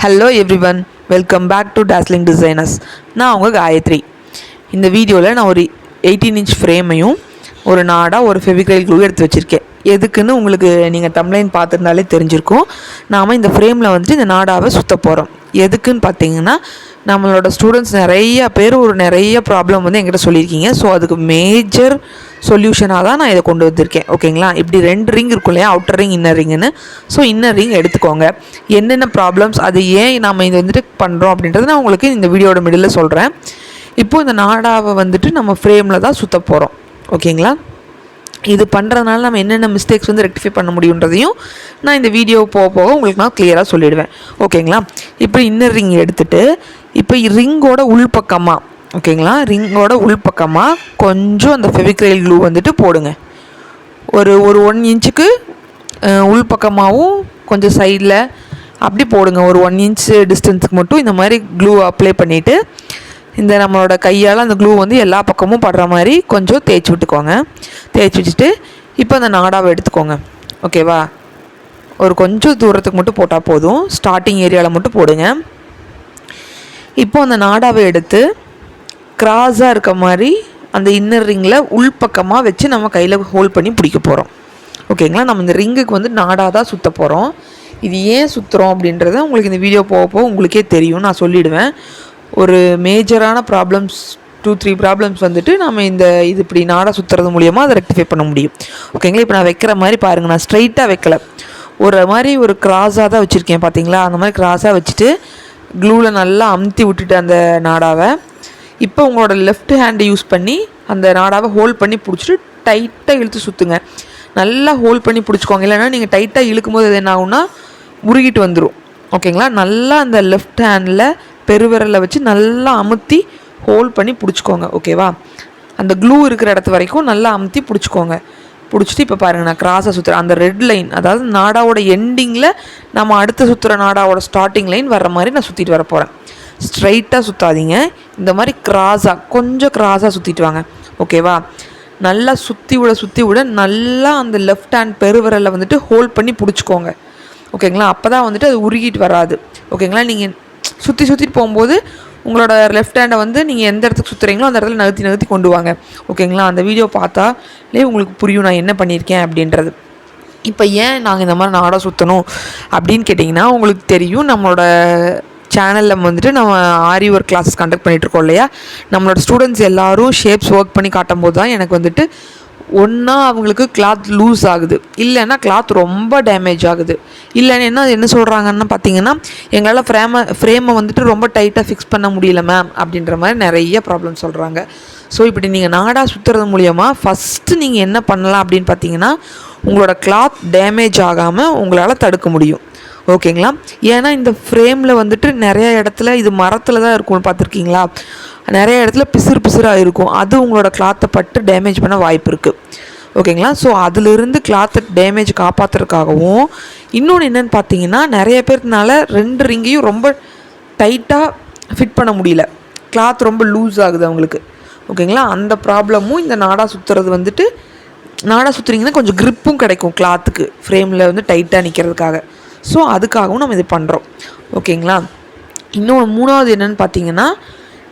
Hello everyone, welcome back to Dazzling Designers. நான் உங்கள் காயத்ரி. இந்த வீடியோவில் நான் ஒரு 18 இன்ச் ஃப்ரேமையும் ஒரு நாடாக ஒரு ஃபெவிக்ரைல் க்ளூ எடுத்து வச்சுருக்கேன். எதுக்குன்னு உங்களுக்கு நீங்கள் தம்ப்லைன் பார்த்துருந்தாலே தெரிஞ்சிருக்கும். நாம் இந்த ஃப்ரேமில் வந்துட்டு இந்த நாடாவை சுற்ற போகிறோம். எதுக்குன்னு பார்த்தீங்கன்னா, நம்மளோட ஸ்டூடெண்ட்ஸ் நிறைய ப்ராப்ளம் வந்து என்கிட்ட சொல்லியிருக்கீங்க. ஸோ அதுக்கு மேஜர் சொல்யூஷனாக தான் நான் இதை கொண்டு வந்திருக்கேன். ஓகேங்களா? இப்படி 2 ரிங் இருக்கும் இல்லையா, அவுட்டர் ரிங் இன்னர் ரிங்குன்னு. ஸோ இன்னர் ரிங் எடுத்துக்கோங்க. என்னென்ன ப்ராப்ளம்ஸ், அது ஏன் நம்ம இது வந்துட்டு பண்ணுறோம் அப்படின்றத நான் உங்களுக்கு இந்த வீடியோட மிடில் சொல்கிறேன். இப்போது இந்த நாடாவை வந்துட்டு நம்ம ஃப்ரேமில் தான் சுற்ற போகிறோம். ஓகேங்களா? இது பண்ணுறதுனால நம்ம என்னென்ன மிஸ்டேக்ஸ் வந்து ரெக்டிஃபை பண்ண முடியுன்றதையும் நான் இந்த வீடியோ போக உங்களுக்கு நான் கிளியராக சொல்லிவிடுவேன். ஓகேங்களா? இப்போ இன்னர் ரிங் எடுத்துகிட்டு இப்போ ரிங்கோட உள்பக்கமாக, ஓகேங்களா, ரிங்கோட உள்பக்கமாக கொஞ்சம் அந்த ஃபெவிக்ரைல் க்ளூ வந்துட்டு போடுங்க. ஒரு 1 இன்ச்சுக்கு உள்பக்கமாகவும் கொஞ்சம் சைடில் அப்படி போடுங்க. ஒரு 1 இன்ச் டிஸ்டன்ஸுக்கு மட்டும் இந்த மாதிரி க்ளூ அப்ளை பண்ணிவிட்டு இந்த நம்மளோட கையால் அந்த க்ளூ வந்து எல்லா பக்கமும் படுற மாதிரி கொஞ்சம் தேய்ச்சி விட்டுக்கோங்க. தேய்ச்சி வச்சுட்டு இப்போ அந்த நாடாவை எடுத்துக்கோங்க. ஓகேவா? ஒரு கொஞ்சம் தூரத்துக்கு மட்டும் போட்டால் போதும். ஸ்டார்டிங் ஏரியாவில் மட்டும் போடுங்க. இப்போ அந்த நாடாவை எடுத்து கிராஸாக இருக்க மாதிரி அந்த இன்னர் ரிங்கில் உள்பக்கமாக வச்சு நம்ம கையில் ஹோல்ட் பண்ணி பிடிக்க போகிறோம். ஓகேங்களா? நம்ம இந்த ரிங்குக்கு வந்து நாடாக தான் சுற்ற போகிறோம். இது ஏன் சுற்றுறோம் அப்படின்றத உங்களுக்கு இந்த வீடியோ போக உங்களுக்கே தெரியும், நான் சொல்லிவிடுவேன். ஒரு மேஜரான ப்ராப்ளம்ஸ் 2-3 ப்ராப்ளம்ஸ் வந்துட்டு நம்ம இது இப்படி நாடாக சுற்றுறது மூலியமாக அதை ரெக்டிஃபை பண்ண முடியும். ஓகேங்களா? இப்போ நான் வைக்கிற மாதிரி பாருங்கள், நான் ஸ்ட்ரைட்டாக வைக்கலை, ஒரு கிராஸாக தான் வச்சுருக்கேன். பார்த்தீங்களா? அந்த மாதிரி கிராஸாக வச்சுட்டு க்ளூவில் நல்லா அமுத்தி விட்டுட்டு அந்த நாடாவை இப்போ உங்களோட லெஃப்ட் ஹேண்டை யூஸ் பண்ணி அந்த நாடாவை ஹோல்ட் பண்ணி பிடிச்சிட்டு டைட்டாக இழுத்து சுற்றுங்க. நல்லா ஹோல்ட் பண்ணி பிடிச்சிக்கோங்க. இல்லைன்னா நீங்கள் டைட்டாக இழுக்கும்போது அது என்ன ஆகும்னா உருகிட்டு வந்துடும். ஓகேங்களா? நல்லா அந்த லெஃப்ட் ஹேண்டில் பெருவிரலை வச்சு நல்லா அமுத்தி ஹோல்ட் பண்ணி பிடிச்சிக்கோங்க. ஓகேவா? அந்த க்ளூ இருக்கிற இடத்து வரைக்கும் நல்லா அமுத்தி பிடிச்சிக்கோங்க. பிடிச்சிட்டு இப்போ பாருங்கள், நான் கிராஸாக சுற்றுறேன். அந்த ரெட் லைன், அதாவது நாடாவோட எண்டிங்கில் நம்ம அடுத்த சுற்றுற நாடாவோட ஸ்டார்டிங் லைன் வர்ற மாதிரி நான் சுற்றிட்டு வர போகிறேன். ஸ்ட்ரைட்டாக சுற்றாதீங்க, இந்த மாதிரி கொஞ்சம் கிராஸாக சுற்றிட்டு வாங்க. ஓகேவா? நல்லா சுற்றி விட நல்லா அந்த லெஃப்ட் ஹேண்ட் பெருவிரலை வந்துட்டு ஹோல்ட் பண்ணி பிடிச்சிக்கோங்க. ஓகேங்களா? அப்போ தான் வந்துட்டு அது உருகிட்டு வராது. ஓகேங்களா? நீங்கள் சுற்றிட்டு போகும்போது உங்களோட லெஃப்ட் ஹேண்டை வந்து நீங்கள் எந்த இடத்துக்கு சுற்றுறீங்களோ அந்த இடத்துல நகர்த்தி கொண்டு வாங்க. ஓகேங்களா? அந்த வீடியோ பார்த்தாலே உங்களுக்கு புரியும் நான் என்ன பண்ணியிருக்கேன் அப்படின்றது. இப்போ ஏன் நாங்கள் இந்த மாதிரி நாடாக சுற்றணும் அப்படின்னு கேட்டிங்கன்னா, உங்களுக்கு தெரியும் நம்மளோட சேனலில் வந்துட்டு நம்ம ஆரி ஒர்க் கிளாஸஸ் கண்டக்ட் பண்ணிகிட்ருக்கோம் இல்லையா. நம்மளோட ஸ்டூடெண்ட்ஸ் எல்லோரும் ஷேப்ஸ் ஒர்க் பண்ணி காட்டும் போது தான் எனக்கு வந்துட்டு ஒன்றா அவங்களுக்கு கிளாத் லூஸ் ஆகுது, இல்லைன்னா கிளாத் ரொம்ப டேமேஜ் ஆகுது, இல்லைன்னா என்ன சொல்கிறாங்கன்னு பார்த்தீங்கன்னா, எங்களால் ஃப்ரேமை வந்துட்டு ரொம்ப டைட்டாக ஃபிக்ஸ் பண்ண முடியல மேம் அப்படின்ற மாதிரி நிறைய ப்ராப்ளம் சொல்கிறாங்க. ஸோ இப்படி நீங்கள் நாடாக சுற்றுறது மூலியமாக ஃபஸ்ட்டு நீங்கள் என்ன பண்ணலாம் அப்படின்னு பார்த்தீங்கன்னா, உங்களோட கிளாத் டேமேஜ் ஆகாமல் உங்களால் தடுக்க முடியும். ஓகேங்களா? ஏன்னா இந்த ஃப்ரேமில் வந்துட்டு நிறைய இடத்துல இது மரத்தில் தான் இருக்கும்னு பார்த்துருக்கீங்களா, நிறைய இடத்துல பிசுறாக இருக்கும். அது உங்களோட கிளாத்தை பட்டு டேமேஜ் பண்ண வாய்ப்பு இருக்குது. ஓகேங்களா? ஸோ அதிலிருந்து கிளாத்தை டேமேஜ் காப்பாற்றுறதுக்காகவும் இன்னொன்று என்னென்னு பார்த்தீங்கன்னா, நிறைய பேர்னால 2 ரிங்கையும் ரொம்ப டைட்டாக ஃபிட் பண்ண முடியல, கிளாத் ரொம்ப லூஸ் ஆகுது அவங்களுக்கு. ஓகேங்களா? அந்த ப்ராப்ளமும் இந்த நாடாக சுற்றுறது வந்துட்டு, நாடாக சுற்றுறீங்கன்னா கொஞ்சம் க்ரிப்பும் கிடைக்கும் கிளாத்துக்கு, ஃப்ரேமில் வந்து டைட்டாக நிற்கிறதுக்காக. ஸோ அதுக்காகவும் நம்ம இது பண்ணுறோம். ஓகேங்களா? இன்னொன்று 3வது என்னென்னு பார்த்தீங்கன்னா,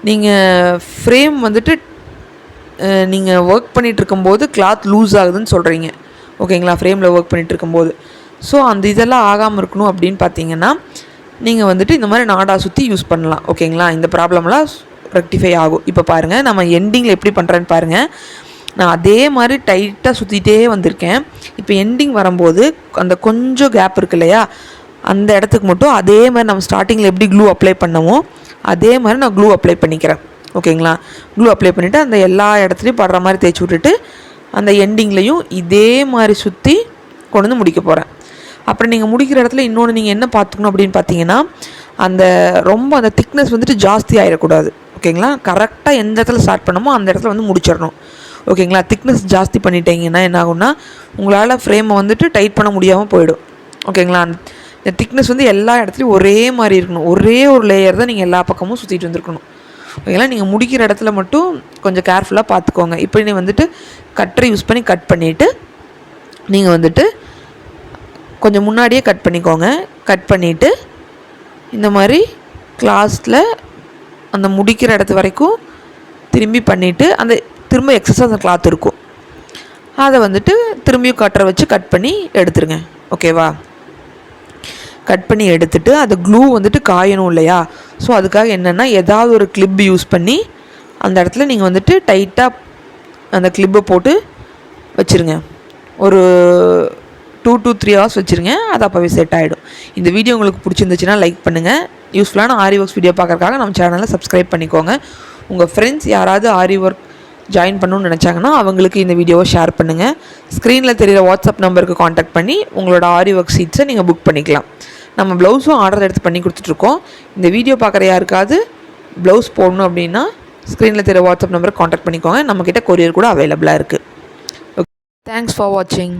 நீங்கள் ஃப்ரேம் வந்துட்டு நீங்கள் ஒர்க் பண்ணிகிட்ருக்கும்போது கிளாத் லூஸ் ஆகுதுன்னு சொல்கிறீங்க. ஓகேங்களா? ஃப்ரேமில் ஒர்க் பண்ணிகிட்ருக்கும்போது. ஸோ அந்த இதெல்லாம் ஆகாமல் இருக்கணும் அப்படின்னு பார்த்தீங்கன்னா, நீங்கள் வந்துட்டு இந்த மாதிரி நாடாக சுற்றி யூஸ் பண்ணலாம். ஓகேங்களா? இந்த ப்ராப்ளம்லாம் ரெக்டிஃபை ஆகும். இப்போ பாருங்கள், நம்ம எண்டிங்கில் எப்படி பண்ணுறேன்னு பாருங்கள். நான் அதே மாதிரி டைட்டாக சுற்றிட்டே வந்திருக்கேன். இப்போ எண்டிங் வரும்போது அந்த கொஞ்சம் கேப் இருக்கு இல்லையா, அந்த இடத்துக்கு மட்டும் அதே மாதிரி நம்ம ஸ்டார்டிங்கில் எப்படி க்ளூ அப்ளை பண்ணமோ அதே மாதிரி நான் க்ளூ அப்ளை பண்ணிக்கிறேன். ஓகேங்களா? க்ளூ அப்ளை பண்ணிவிட்டு அந்த எல்லா இடத்துலையும் படுற மாதிரி தேய்ச்சி விட்டுட்டு அந்த எண்டிங்லேயும் இதே மாதிரி சுற்றி கொண்டு வந்து முடிக்க போகிறேன். அப்புறம் நீங்கள் முடிக்கிற இடத்துல இன்னொன்று நீங்கள் என்ன பார்த்துக்கணும் அப்படின்னு பார்த்தீங்கன்னா, அந்த திக்னஸ் வந்துட்டு ஜாஸ்தி ஆகிடக்கூடாது. ஓகேங்களா? கரெக்டாக எந்த இடத்துல ஸ்டார்ட் பண்ணமோ அந்த இடத்துல வந்து முடிச்சிடணும். ஓகேங்களா? திக்னஸ் ஜாஸ்தி பண்ணிட்டீங்கன்னா என்ன ஆகும்னா, உங்களால் ஃப்ரேமை வந்துட்டு டைட் பண்ண முடியாமல் போயிடும். ஓகேங்களா? இந்த திக்னஸ் வந்து எல்லா இடத்துலையும் ஒரே மாதிரி இருக்கணும். ஒரே ஒரு லேயர் தான் நீங்கள் எல்லா பக்கமும் சுற்றிட்டு வந்துருக்கணும். ஓகேங்களா? நீங்கள் முடிக்கிற இடத்துல மட்டும் கொஞ்சம் கேர்ஃபுல்லாக பார்த்துக்கோங்க. இப்போ நீ வந்துட்டு கட்டரை யூஸ் பண்ணி கட் பண்ணிவிட்டு நீங்கள் வந்துட்டு கொஞ்சம் முன்னாடியே கட் பண்ணிக்கோங்க. கட் பண்ணிவிட்டு இந்த மாதிரி கிளாஸில் அந்த முடிக்கிற இடத்து வரைக்கும் திரும்பி பண்ணிவிட்டு அந்த திரும்ப எக்ஸஸாக அந்த கிளாத் இருக்கும், அதை வந்துட்டு திரும்பியும் கட்டரை வச்சு கட் பண்ணி எடுத்துருங்க. ஓகேவா? கட் பண்ணி எடுத்துகிட்டு அது க்ளூ வந்துட்டு காயணும் இல்லையா? ஸோ அதுக்காக என்னென்னா ஏதாவது ஒரு கிளிப் யூஸ் பண்ணி அந்த இடத்துல நீங்கள் வந்துட்டு டைட்டாக அந்த கிளிப்பை போட்டு வச்சுருங்க. ஒரு 2 to 3 hours வச்சுருங்க. அது அப்போவே செட் ஆகிடும். இந்த வீடியோ உங்களுக்கு பிடிச்சிருந்துச்சுன்னா லைக் பண்ணுங்கள். யூஸ்ஃபுல்லான ஆரி ஒர்க்ஸ் வீடியோ பார்க்குறதுக்காக நம்ம சேனலை சப்ஸ்கிரைப் பண்ணிக்கோங்க. உங்கள் ஃப்ரெண்ட்ஸ் யாராவது ஆரி ஒர்க் ஜாயின் பண்ணணும்னு நினச்சாங்கன்னா அவங்களுக்கு இந்த வீடியோவை ஷேர் பண்ணுங்கள். ஸ்க்ரீனில் தெரிகிற வாட்ஸ்அப் நம்பருக்கு காண்டாக்ட் பண்ணி உங்களோட ஆரி ஒர்க் சீட்ஸை நீங்கள் புக் பண்ணிக்கலாம். நம்ம ப்ளவுஸும் ஆர்டர் எடுத்து பண்ணி கொடுத்துட்ருக்கோம். இந்த வீடியோ பார்க்குற யாருக்காவது ப்ளவுஸ் போடணும் அப்படின்னா ஸ்க்ரீனில் தெரிகிற வாட்ஸ்அப் நம்பருக்கு காண்டாக்ட் பண்ணிக்கோங்க. நம்மக்கிட்ட கொரியர் கூட அவைலபிளாக இருக்குது. ஓகே, தேங்க்ஸ் ஃபார் வாட்சிங்.